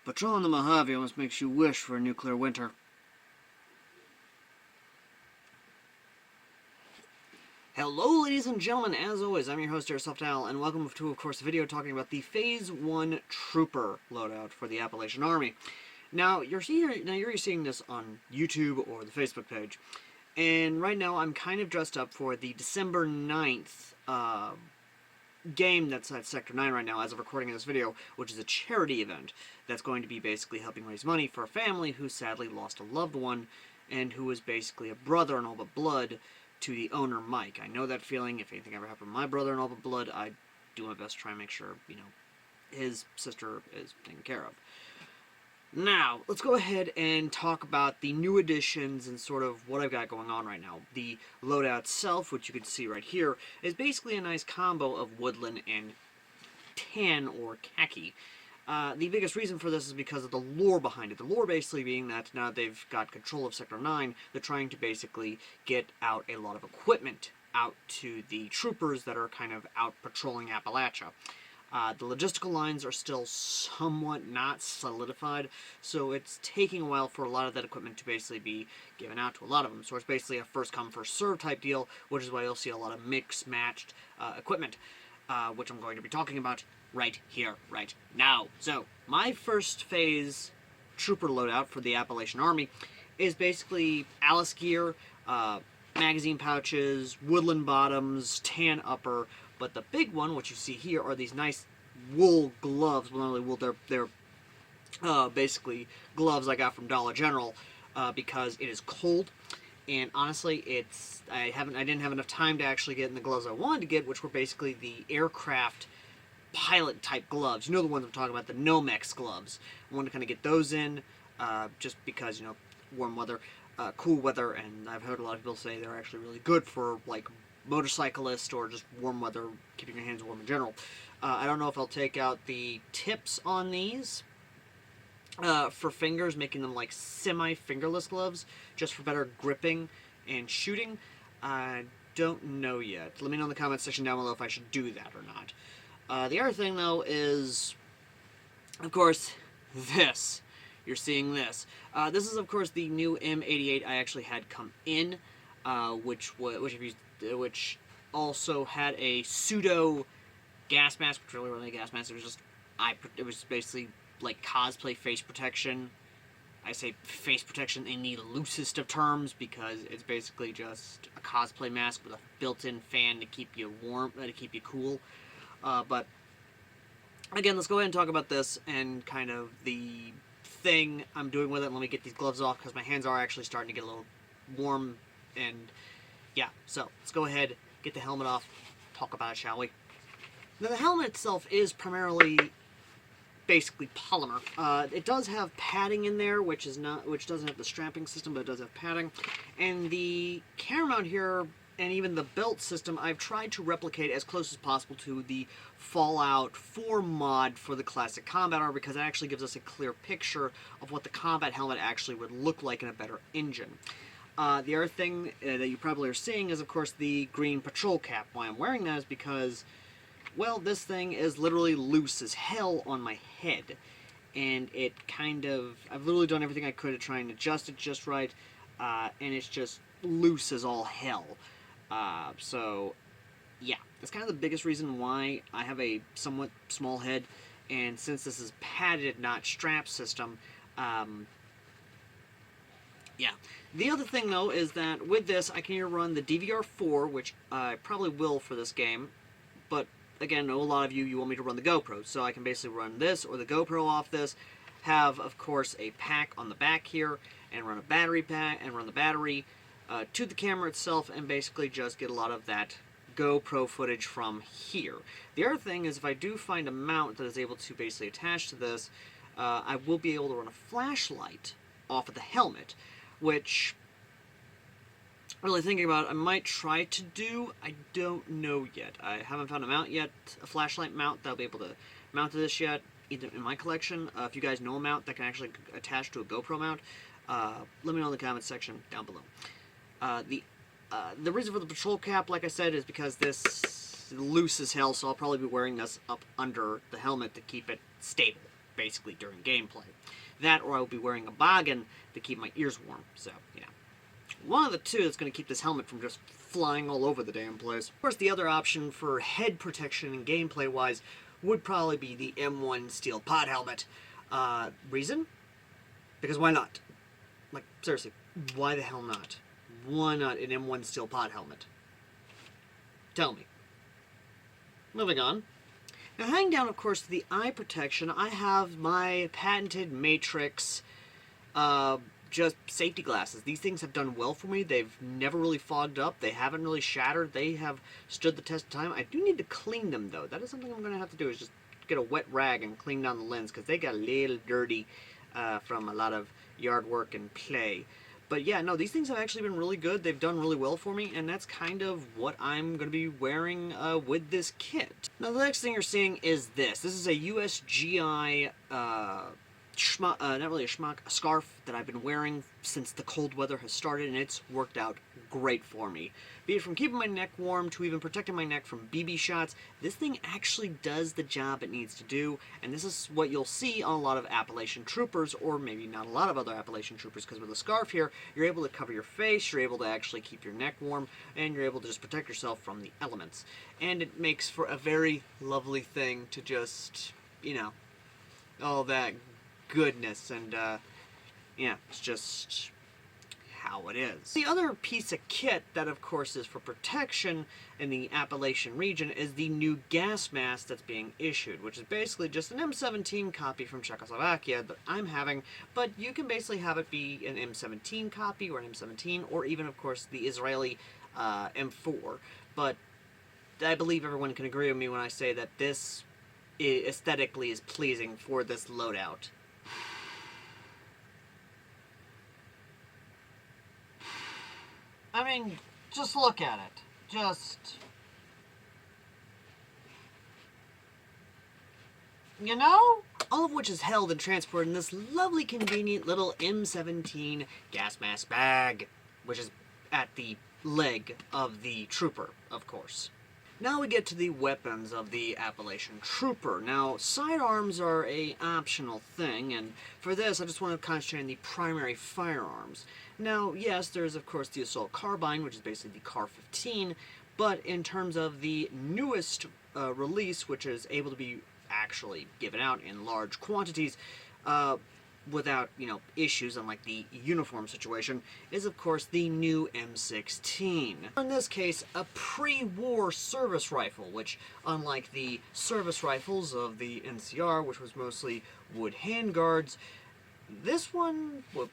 Patrolling the Mojave almost makes you wish for a nuclear winter. Hello, ladies and gentlemen. As always, I'm your host, AirsoftAL, and welcome to, of course, a video talking about the Phase 1 Trooper loadout for the Appalachian Army. Now, you're seeing this on YouTube or the Facebook page, and right now I'm kind of dressed up for the December 9th game that's at Sector 9 right now as of recording this video, which is a charity event that's going to be basically helping raise money for a family who sadly lost a loved one and who was basically a brother in all but blood to the owner, Mike. I know that feeling. If anything ever happened to my brother in all but blood, I do my best to try and make sure, his sister is taken care of. Now, let's go ahead and talk about the new additions and sort of what I've got going on right now. The loadout itself, which you can see right here, is basically a nice combo of woodland and tan or khaki. The biggest reason for this is because of the lore behind it. The lore basically being that now they've got control of Sector 9, they're trying to basically get out a lot of equipment out to the troopers that are kind of out patrolling Appalachia. The logistical lines are still somewhat not solidified, so it's taking a while for a lot of that equipment to basically be given out to a lot of them. So it's basically a first-come, first-served type deal, which is why you'll see a lot of mix-matched equipment, which I'm going to be talking about right here, right now. So, my first phase trooper loadout for the Appalachian Army is basically Alice gear, magazine pouches, woodland bottoms, tan upper, but the big one, what you see here, are these nice wool gloves. Well, not really wool, they're basically gloves I got from Dollar General because it is cold. And honestly, I didn't have enough time to actually get in the gloves I wanted to get, which were basically the aircraft pilot type gloves. You know the ones I'm talking about, the Nomex gloves. I wanted to kind of get those in just because, warm weather, cool weather, and I've heard a lot of people say they're actually really good for, like, motorcyclists or just warm weather, keeping your hands warm in general. I don't know if I'll take out the tips on these for fingers, making them like semi-fingerless gloves, just for better gripping and shooting. I don't know yet. Let me know in the comments section down below if I should do that or not. The other thing, though, is, of course, this. You're seeing this. This is, of course, the new M88 I actually had come in, which also had a pseudo gas mask, which really wasn't a gas mask. It was basically like cosplay face protection. I say face protection in the loosest of terms because it's basically just a cosplay mask with a built-in fan to keep you warm, to keep you cool. But again, let's go ahead and talk about this and kind of the thing I'm doing with it. Let me get these gloves off because my hands are actually starting to get a little warm. And yeah, so let's go ahead, get the helmet off, talk about it, shall we? Now, the helmet itself is primarily basically polymer. It does have padding in there, which doesn't have the strapping system, but it does have padding. And the camera mount here, and even the belt system, I've tried to replicate as close as possible to the Fallout 4 mod for the classic combat armor, because it actually gives us a clear picture of what the combat helmet actually would look like in a better engine. The other thing that you probably are seeing is, of course, the green patrol cap. Why I'm wearing that is because, well, this thing is literally loose as hell on my head. And I've literally done everything I could to try and adjust it just right, and it's just loose as all hell. So, yeah, that's kind of the biggest reason why I have a somewhat small head, and since this is padded, not strap system, yeah. The other thing, though, is that with this, I can either run the DVR4, which I probably will for this game, but, again, I know a lot of you want me to run the GoPro, so I can basically run this or the GoPro off this, have, of course, a pack on the back here, and run a battery pack, and run the battery to the camera itself, and basically just get a lot of that GoPro footage from here. The other thing is, if I do find a mount that is able to basically attach to this, I will be able to run a flashlight off of the helmet, which, really thinking about it, I might try to do. I don't know yet. I haven't found a mount yet, a flashlight mount that'll be able to mount to this yet, either in my collection. If you guys know a mount that can actually attach to a GoPro mount, let me know in the comments section down below. The reason for the patrol cap, like I said, is because this is loose as hell, so I'll probably be wearing this up under the helmet to keep it stable. basically during gameplay. That, or I will be wearing a boggin to keep my ears warm. So, yeah. One of the two that's going to keep this helmet from just flying all over the damn place. Of course, the other option for head protection and gameplay-wise would probably be the M1 steel pod helmet. Reason? Because why not? Like, seriously, why the hell not? Why not an M1 steel pod helmet? Tell me. Moving on. Now, hanging down, of course, to the eye protection, I have my patented Matrix, just safety glasses. These things have done well for me. They've never really fogged up. They haven't really shattered. They have stood the test of time. I do need to clean them, though. That is something I'm going to have to do, is just get a wet rag and clean down the lens, because they got a little dirty from a lot of yard work and play. But yeah, no, these things have actually been really good. They've done really well for me, and that's kind of what I'm going to be wearing with this kit. Now, the next thing you're seeing is this. This is a USGI, not really a schmuck, a scarf that I've been wearing since the cold weather has started, and it's worked out great for me. Be it from keeping my neck warm to even protecting my neck from BB shots, this thing actually does the job it needs to do, and this is what you'll see on a lot of Appalachian Troopers, or maybe not a lot of other Appalachian Troopers, because with a scarf here, you're able to cover your face, you're able to actually keep your neck warm, and you're able to just protect yourself from the elements. And it makes for a very lovely thing to just, you know, all that goodness, and yeah, it's just how it is. The other piece of kit that, of course, is for protection in the Appalachian region is the new gas mask that's being issued, which is basically just an M17 copy from Czechoslovakia that I'm having, but you can basically have it be an M17 copy or an M17, or even, of course, the Israeli M4. But I believe everyone can agree with me when I say that this aesthetically is pleasing for this loadout. I mean, just look at it. Just, you know? All of which is held and transported in this lovely, convenient little M17 gas mask bag, which is at the leg of the Trooper, of course. Now we get to the weapons of the Appalachian Trooper. Now, sidearms are an optional thing, and for this I just want to concentrate on the primary firearms. Now, yes, there's of course the Assault Carbine, which is basically the CAR-15, but in terms of the newest release, which is able to be actually given out in large quantities, without, you know, issues, unlike the uniform situation, is of course the new M16. In this case, a pre-war service rifle, which, unlike the service rifles of the NCR, which was mostly wood handguards, this one, well,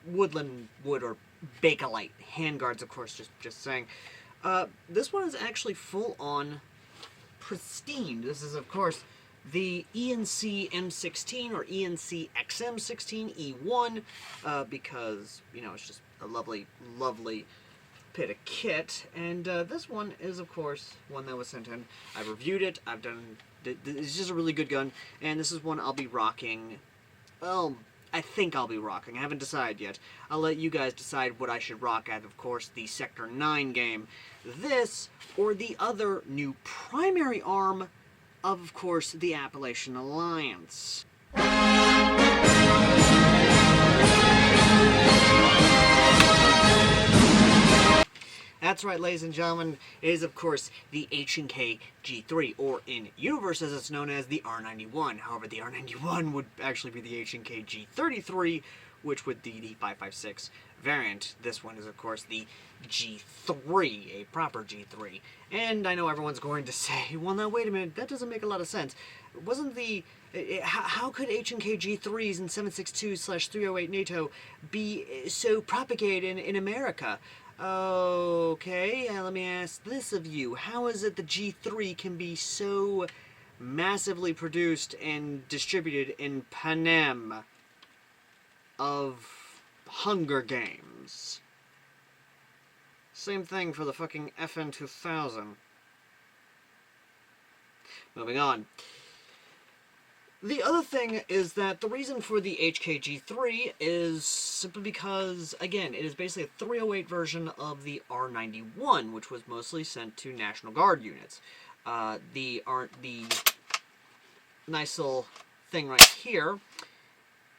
woodland wood or Bakelite handguards, of course, just saying. This one is actually full-on pristine. This is, of course, the ENC M16 or ENC XM16 E1, because, you know, it's just a lovely, lovely bit of kit. And this one is, of course, one that was sent in. I've reviewed it. I've done. It's just a really good gun, and this is one I'll be rocking. Well, I think I'll be rocking. I haven't decided yet. I'll let you guys decide what I should rock at, of course, the Sector 9 game. This, or the other new primary arm of course, the Appalachian Alliance. That's right, ladies and gentlemen, it is, of course, the H&K G3, or in universe as it's known as the R91. However, the R91 would actually be the H&K G33, which would be the 5.56 variant. This one is, of course, the G3, a proper G3. And I know everyone's going to say, well, now, wait a minute, that doesn't make a lot of sense. Wasn't the... how could H&K G3s and 7.62/308 NATO be so propagated in America? Okay, let me ask this of you. How is it the G3 can be so massively produced and distributed in Panem of Hunger Games? Same thing for the fucking FN 2000. Moving on. The other thing is that the reason for the HKG3 is simply because, again, it is basically a 308 version of the R91, which was mostly sent to National Guard units. The nice little thing right here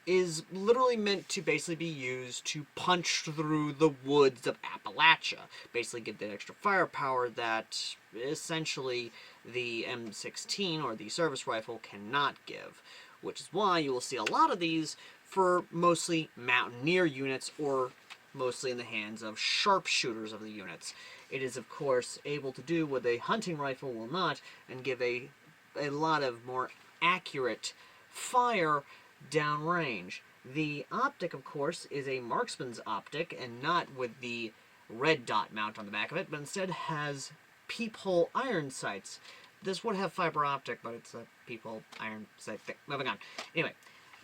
is literally meant to basically be used to punch through the woods of Appalachia. Basically give that extra firepower that essentially the M16 or the service rifle cannot give. Which is why you will see a lot of these for mostly mountaineer units or mostly in the hands of sharpshooters of the units. It is of course able to do what a hunting rifle will not and give a lot of more accurate fire downrange. The optic, of course, is a marksman's optic and not with the red dot mount on the back of it, but instead has peephole iron sights. This would have fiber optic, but it's a peephole iron sight thing. Moving on. Anyway,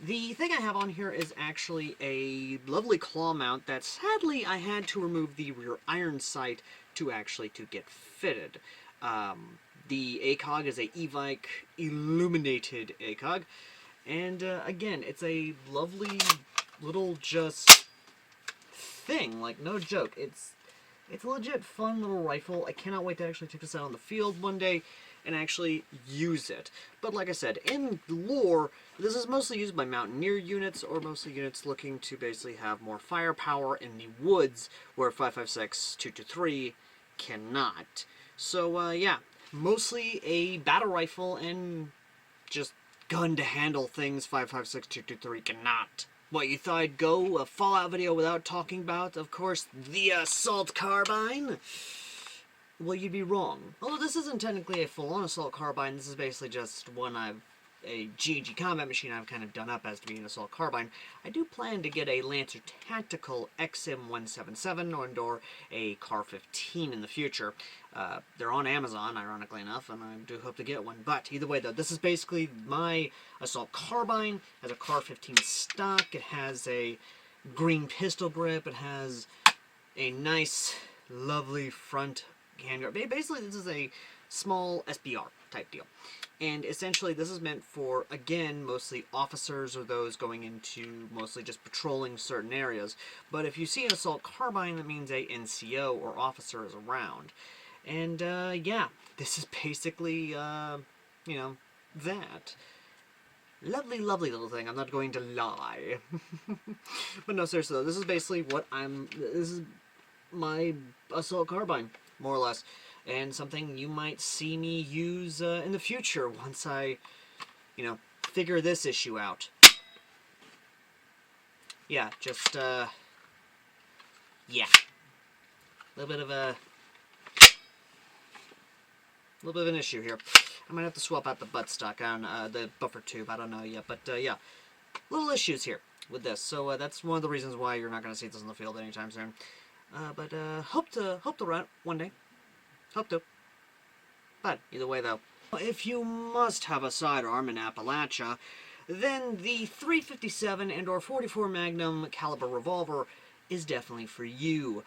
the thing I have on here is actually a lovely claw mount that sadly I had to remove the rear iron sight to get fitted. The ACOG is a Evike illuminated ACOG. And, again, it's a lovely little just thing, like, no joke. It's a legit fun little rifle. I cannot wait to actually take this out on the field one day and actually use it. But like I said, in lore, this is mostly used by mountaineer units or mostly units looking to basically have more firepower in the woods where 5.56 223 cannot. So, yeah, mostly a battle rifle and just gun to handle things 5.56 223 cannot. What, you thought I'd go a Fallout video without talking about, of course, the assault carbine? Well, you'd be wrong. Although this isn't technically a full-on assault carbine, this is basically just a GG combat machine I've kind of done up as to be an assault carbine. I do plan to get a Lancer Tactical XM177 or a Car 15 in the future. They're on Amazon, ironically enough, and I do hope to get one. But either way, though, this is basically my assault carbine. It has a Car 15 stock. It has a green pistol grip. It has a nice, lovely front handguard. Basically, this is a small SBR type deal. And essentially, this is meant for, again, mostly officers or those going into mostly just patrolling certain areas. But if you see an assault carbine, that means a NCO or officer is around. And, yeah, this is basically, you know, that. Lovely, lovely little thing, I'm not going to lie. But no, seriously though, this is basically this is my assault carbine, more or less. And something you might see me use in the future once I, you know, figure this issue out. Yeah, just, yeah. A little bit of an issue here. I might have to swap out the buttstock on the buffer tube. I don't know yet, but yeah, little issues here with this. So that's one of the reasons why you're not going to see this in the field anytime soon. But hope to run it one day. Hope to. But either way, though, if you must have a sidearm in Appalachia, then the .357 and/or .44 Magnum caliber revolver is definitely for you.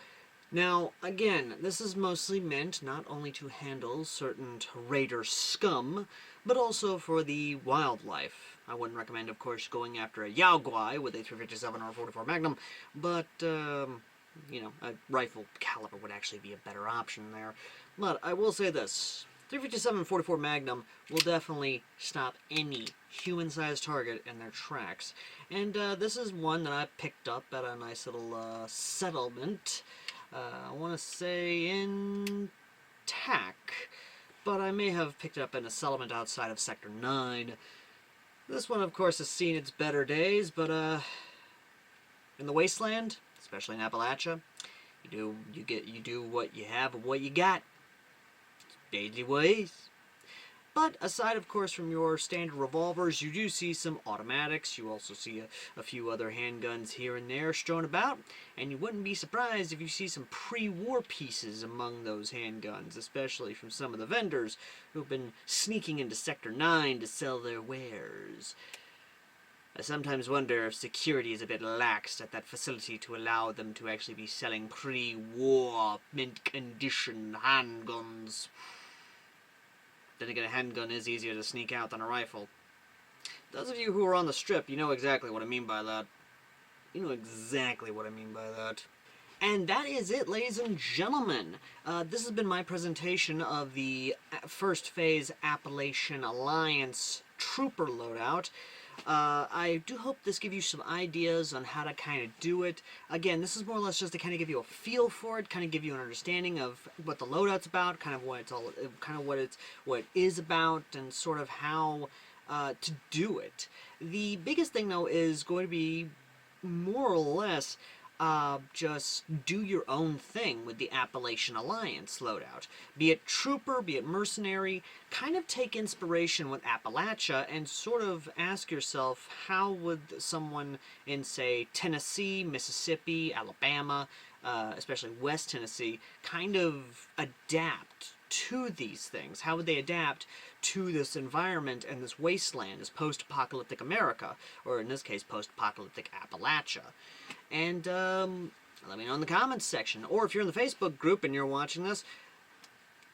Now, again, this is mostly meant not only to handle certain raider scum, but also for the wildlife. I wouldn't recommend, of course, going after a Yaoguai with a .357 or .44 Magnum, but, you know, a rifle caliber would actually be a better option there. But I will say this, .357 44 Magnum will definitely stop any human-sized target in their tracks. And this is one that I picked up at a nice little settlement. I want to say in TAC, but I may have picked it up in a settlement outside of Sector 9. This one, of course, has seen its better days, but in the wasteland, especially in Appalachia, you do what you have and what you got. It's basically what it is. But aside, of course, from your standard revolvers, you do see some automatics. You also see a few other handguns here and there strewn about. And you wouldn't be surprised if you see some pre-war pieces among those handguns, especially from some of the vendors who've been sneaking into Sector 9 to sell their wares. I sometimes wonder if security is a bit lax at that facility to allow them to actually be selling pre-war, mint-condition handguns. Then again, a handgun is easier to sneak out than a rifle. Those of you who are on the strip, you know exactly what I mean by that. You know exactly what I mean by that. And that is it, ladies and gentlemen. This has been my presentation of the first phase Appalachian Alliance Trooper loadout. I do hope this gives you some ideas on how to kind of do it. Again, this is more or less just to kind of give you a feel for it, kind of give you an understanding of what the loadout's about, kind of what it's all, kind of what it is about, and sort of how to do it. The biggest thing though is going to be more or less just do your own thing with the Appalachian Alliance loadout. Be it trooper, be it mercenary, kind of take inspiration with Appalachia and sort of ask yourself, how would someone in, say, Tennessee, Mississippi, Alabama, especially West Tennessee, kind of adapt to these things? How would they adapt to this environment and this wasteland, this post-apocalyptic America, or in this case, post-apocalyptic Appalachia? And let me know in the comments section, or if you're in the Facebook group and you're watching this,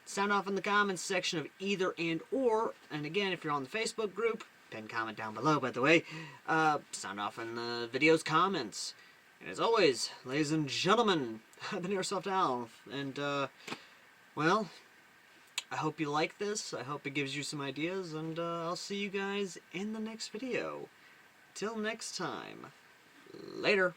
sound off in the comments section of either and or. And again, if you're on the Facebook group, pin comment down below, by the way, sound off in the video's comments. And as always, ladies and gentlemen, I've been AirsoftAL, and well, I hope you like this. I hope it gives you some ideas, and I'll see you guys in the next video. Till next time, later.